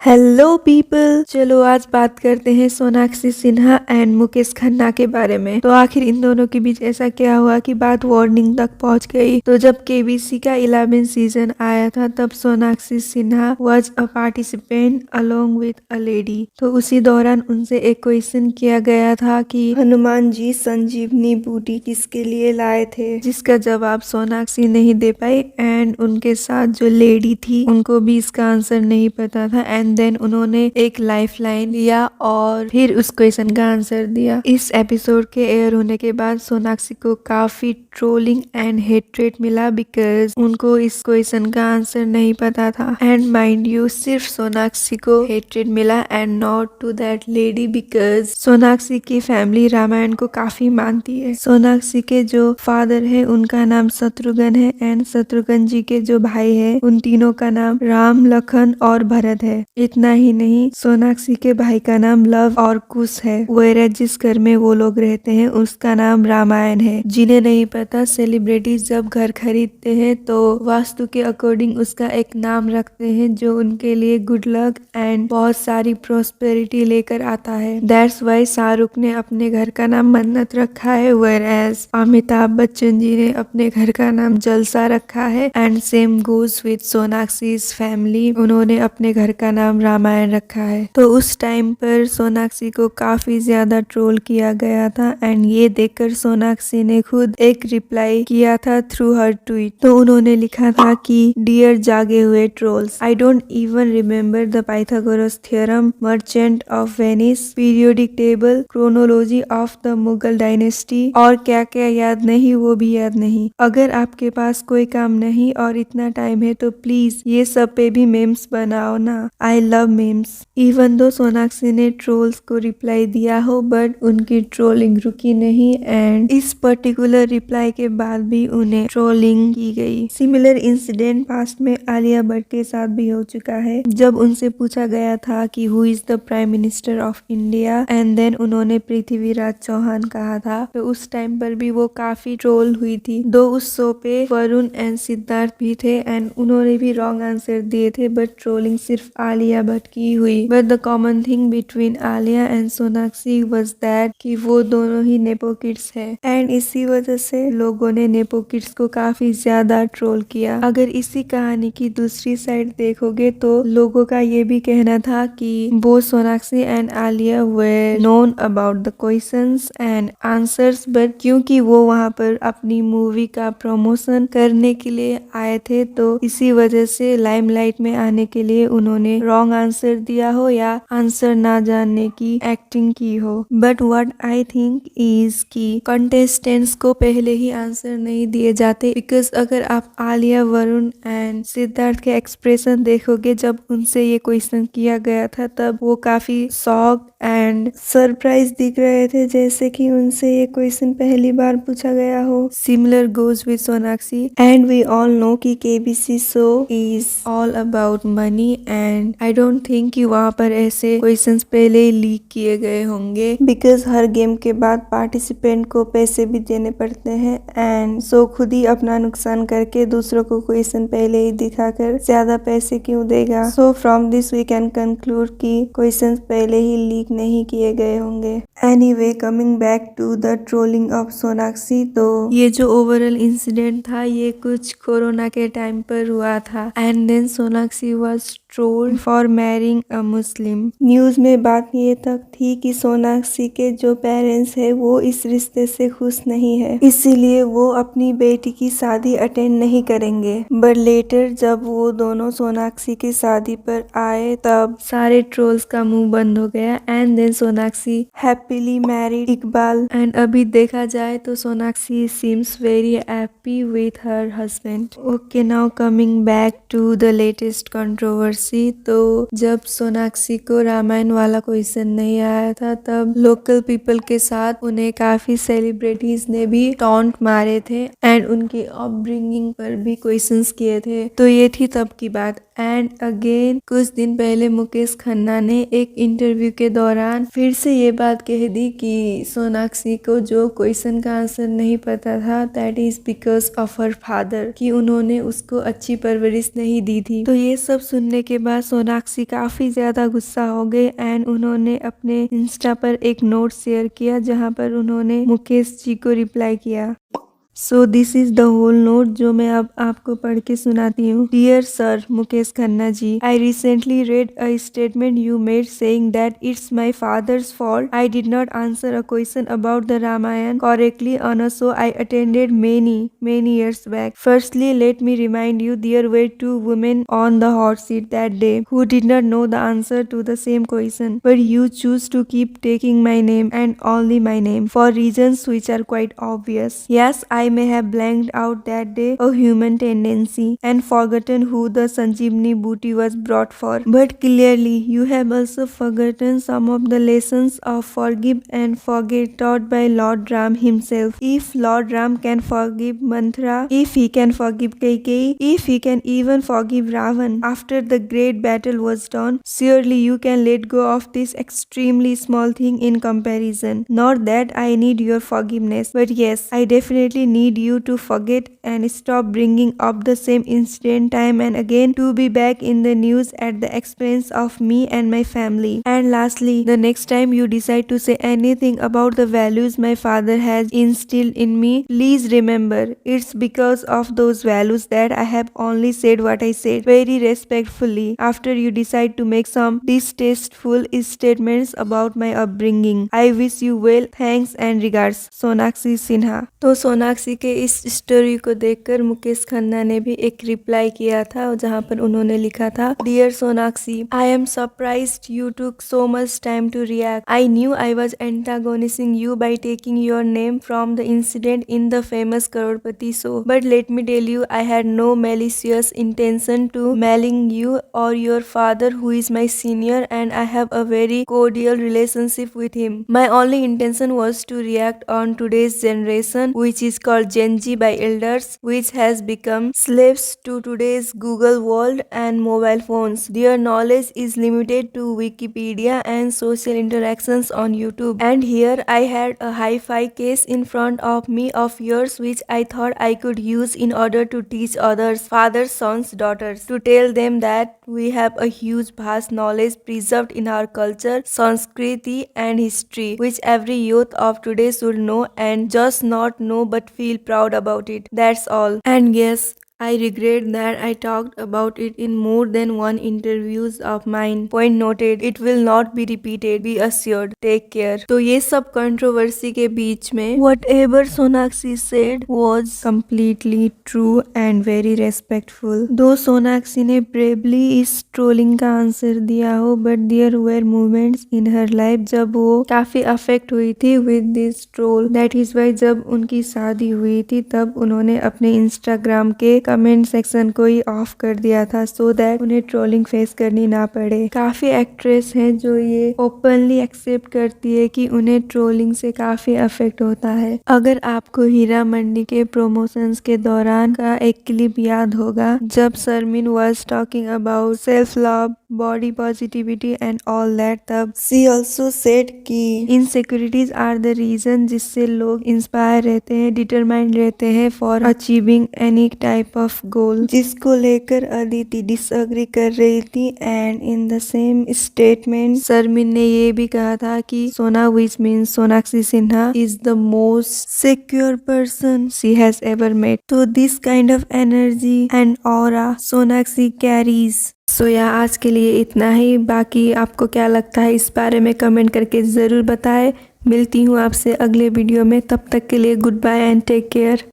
Hello people, चलो आज बात करते हैं सोनाक्षी सिन्हा एंड मुकेश खन्ना के बारे में। तो आखिर इन दोनों के बीच ऐसा क्या हुआ कि बात वार्निंग तक पहुंच गई। तो जब केबीसी का 11 सीजन आया था तब Sonakshi Sinha was a participant along with a lady. तो उसी दौरान उनसे एक क्वेश्चन किया गया था कि हनुमान जी संजीवनी बूटी किसके लिए लाए थे, जिसका जवाब सोनाक्षी नहीं दे पाई एंड उनके साथ जो लेडी थी उनको भी इसका आंसर नहीं पता था। एंड देन उन्होंने एक लाइफलाइन लिया और फिर उस क्वेश्चन का आंसर दिया। इस एपिसोड के एयर होने के बाद सोनाक्षी को काफी ट्रोलिंग एंड हेट्रेट मिला बिकॉज उनको इस क्वेश्चन का आंसर नहीं पता था। एंड माइंड यू, सिर्फ सोनाक्षी को हेट्रेट मिला and not to that lady because Sonakshi की फैमिली रामायण को काफी मानती है। सोनाक्षी के जो फादर है उनका नाम शत्रुघ्न है एंड शत्रुघ्न जी के जो भाई है उन तीनों का नाम राम, लखन और भरत है। इतना ही नहीं, सोनाक्षी के भाई का नाम लव और कुश है। वेराज जिस घर में वो लोग रहते हैं उसका नाम रामायण है। जिन्हें नहीं पता, सेलिब्रिटीज जब घर खरीदते हैं तो वास्तु के अकॉर्डिंग उसका एक नाम रखते हैं जो उनके लिए गुड लक एंड बहुत सारी प्रोस्पेरिटी लेकर आता है। दैट्स वाई शाहरुख ने अपने घर का नाम मन्नत रखा है, वेराज अमिताभ बच्चन जी ने अपने घर का नाम जलसा रखा है and same goes with Sonakshi family, उन्होंने अपने घर का नाम रामायण रखा है। तो उस टाइम पर सोनाक्षी को काफी ज्यादा ट्रोल किया गया था एंड ये देखकर सोनाक्षी ने खुद एक रिप्लाई किया था थ्रू हर ट्वीट। तो उन्होंने लिखा था कि डियर जागे हुए trolls, I don't even remember the Pythagoras theorem, merchant of Venice, periodic table, chronology of the Mughal dynasty और क्या क्या याद नहीं, वो भी याद नहीं। अगर आपके पास कोई काम नहीं और इतना टाइम है तो प्लीज ये सब पे भी मेम्स बनाओ ना, I love memes. Even though Sonakshi ने ट्रोल्स को रिप्लाई दिया हो बट उनकी ट्रोलिंग रुकी नहीं एंड इस पर्टिकुलर रिप्लाई के बाद भी उन्हें ट्रोलिंग की गई। सिमिलर इंसिडेंट पास्ट में आलिया भट्ट के साथ भी हो चुका है। जब उनसे पूछा गया था कि who is the prime minister of India and then उन्होंने पृथ्वीराज चौहान कहा था, तो उस टाइम पर भी वो काफी ट्रोल हुई थी। दो उस शो पे वरुण एंड सिद्धार्थ भी थे एंड उन्होंने भी रॉन्ग आंसर दिए थे बट ट्रोलिंग सिर्फ आलिया भट्ट की हुई। But the common thing between Alia and Sonakshi was that कि वो दोनों ही नेपो किड्स है एंड इसी वजह से लोगों ने नेपो किड्स को काफी ज्यादा ट्रोल किया। अगर इसी कहानी की दूसरी साइड देखोगे तो लोगों का ये भी कहना था कि both Sonakshi and Alia were known about the questions and answers but क्योंकि वो वहाँ पर अपनी मूवी का प्रमोशन करने के लिए आए थे तो इसी वजह से लाइमलाइट में आने के लिए उन्होंने रॉन्ग आंसर दिया हो या आंसर ना जानने की एक्टिंग की हो। But what I think is कि कंटेस्टेंट्स को पहले ही आंसर नहीं दिए जाते बिकॉज अगर आप आलिया, वरुण एंड सिद्धार्थ के एक्सप्रेशन देखोगे जब उनसे ये क्वेश्चन किया गया था तब वो काफी शॉक एंड सरप्राइज दिख रहे थे जैसे कि उनसे ये क्वेश्चन पहली बार पूछा गया हो। Similar goes with Sonakshi and we all know कि KBC show is all about money and I don't think कि वहाँ पर ऐसे क्वेश्चंस पहले ही लीक किए गए होंगे बिकॉज हर गेम के बाद पार्टिसिपेंट को पैसे भी देने पड़ते हैं एंड सो खुद ही अपना नुकसान करके दूसरों को क्वेश्चन पहले ही दिखाकर ज्यादा पैसे क्यों देगा। So from this we can conclude कि क्वेश्चंस पहले ही लीक नहीं किए गए होंगे। Anyway, coming back to the trolling of Sonakshi, तो ये जो ओवरऑल इंसिडेंट था ये कुछ कोरोना के टाइम पर हुआ था and then Sonakshi was trolled for marrying a Muslim. News में बात ये तक थी कि सोनाक्षी के जो पेरेंट्स है वो इस रिश्ते से खुश नहीं है, इसीलिए वो अपनी बेटी की शादी अटेंड नहीं करेंगे। बट लेटर जब वो दोनों सोनाक्षी की शादी पर आए तब सारे ट्रोल्स का मुंह बंद हो गया and then Sonakshi happily married Iqbal and अभी देखा जाए तो Sonakshi seems very happy with her husband. Okay, now coming back to the latest controversy. तो जब सोनाक्षी को रामायण वाला क्वेश्चन नहीं आया था तब लोकल पीपल के साथ उन्हें काफी सेलिब्रिटीज ने भी टॉन्ट बंक मारे थे एंड उनकी अपब्रिंगिंग पर भी क्वेश्चंस किए थे। तो ये थी तब की बात। एंड अगेन कुछ दिन पहले मुकेश खन्ना ने एक इंटरव्यू के दौरान फिर से ये बात कह दी कि सोनाक्षी को जो क्वेश्चन का आंसर नहीं पता था that is because of her father, कि उन्होंने उसको अच्छी परवरिश नहीं दी थी। तो ये सब सुनने के बाद सोनाक्षी काफी ज्यादा गुस्सा हो गई एंड उन्होंने अपने इंस्टा पर एक नोट शेयर किया जहाँ पर उन्होंने मुकेश जी को रिप्लाई किया। So this is the whole note जो मैं अब आपको पढ़ के सुनाती हूँ। Dear sir Mukesh Khanna ji, I recently read a statement you made saying that it's my father's fault I did not answer a question about the Ramayan correctly on a show I attended many years back. Firstly, let me remind you there were two women on the hot seat that day who did not know the answer to the same question, but you choose to keep taking my name and only my name for reasons which are quite obvious. Yes, I may have blanked out that day, a human tendency, and forgotten who the Sanjeevani booty was brought for. But clearly, you have also forgotten some of the lessons of forgive and forget taught by Lord Ram himself. If Lord Ram can forgive Manthara, if he can forgive Kaikeyi, if he can even forgive Ravan after the great battle was done, surely you can let go of this extremely small thing in comparison. Not that I need your forgiveness, but yes, I definitely need you to forget and stop bringing up the same incident time and again to be back in the news at the expense of me and my family. And lastly, the next time you decide to say anything about the values my father has instilled in me, please remember it's because of those values that I have only said what I said, very respectfully, after you decide to make some distasteful statements about my upbringing. I wish you well. Thanks and regards, Sonakshi Sinha. तो सोनाक्षी के इस story को देखकर मुकेश खन्ना ने भी एक reply किया था जहां पर उन्होंने लिखा था, dear Sonakshi, I am surprised you took so much time to react. I knew I was antagonising you by taking your name from the incident in the famous Crorepati show. But let me tell you, I had no malicious intention to mailing you or your father, who is my senior, and I have a very cordial relationship with him. My only intention was to react on today's generation, which is called Gen Z by elders, which has become slaves to today's Google world and mobile phones. Their knowledge is limited to Wikipedia and social interactions on YouTube. And here I had a hi-fi case in front of me of yours which I thought I could use in order to teach others, fathers, sons, daughters, to tell them that we have a huge vast knowledge preserved in our culture, Sanskriti and history, which every youth of today should know and just not know but feel proud about it. That's all. And yes, I regret that I talked about it in more than one interviews of mine. Point noted. It will not be repeated. Be assured. Take care. तो ये सब controversy के बीच में whatever Sonakshi said was completely true and very respectful. दो सोनाक्षी ने bravely इस trolling का answer दिया हो, but there were moments in her life जब वो काफी अफेक्ट हुई थी with this troll. That is why जब उनकी शादी हुई थी तब उन्होंने अपने इंस्टाग्राम के कमेंट सेक्शन को ही ऑफ कर दिया था सो दैट उन्हें ट्रोलिंग फेस करनी ना पड़े। काफी एक्ट्रेस हैं जो ये ओपनली एक्सेप्ट करती है कि उन्हें ट्रोलिंग से काफी अफेक्ट होता है। अगर आपको हीरा मंडी के प्रमोशंस के दौरान का एक क्लिप याद होगा जब Sharmin was talking about self love, body positivity and all that, तब शी ऑल्सो सेड कि इनसिक्योरिटीज आर द रीजन जिससे लोग इंस्पायर रहते हैं, डिटरमाइंड रहते हैं for achieving any type of goal, जिसको लेकर अदिति डिसएग्री कर रही थी। And in the same statement Sharmin ने ये भी कहा था कि सोना which means Sonakshi Sinha is the most secure person she has ever met. तो this kind of energy and aura Sonakshi carries. So या आज के लिए इतना ही। बाकी आपको क्या लगता है इस बारे में कमेंट करके ज़रूर बताएं। मिलती हूँ आपसे अगले वीडियो में, तब तक के लिए goodbye and take care.